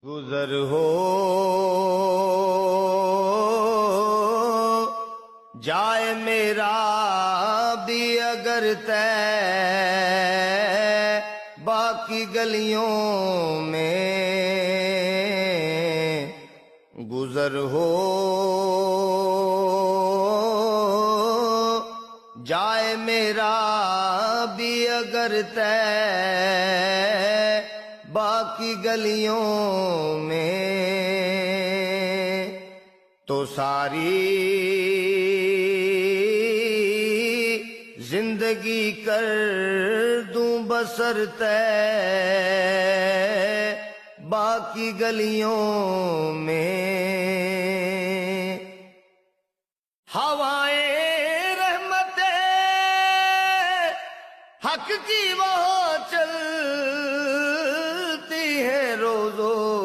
گزر ہو جائے میرا بھی اگر طے باقی گلیوں میں، گزر ہو جائے میرا بھی اگر طے باقی گلیوں میں، تو ساری زندگی کر دوں بسر طے باقی گلیوں میں۔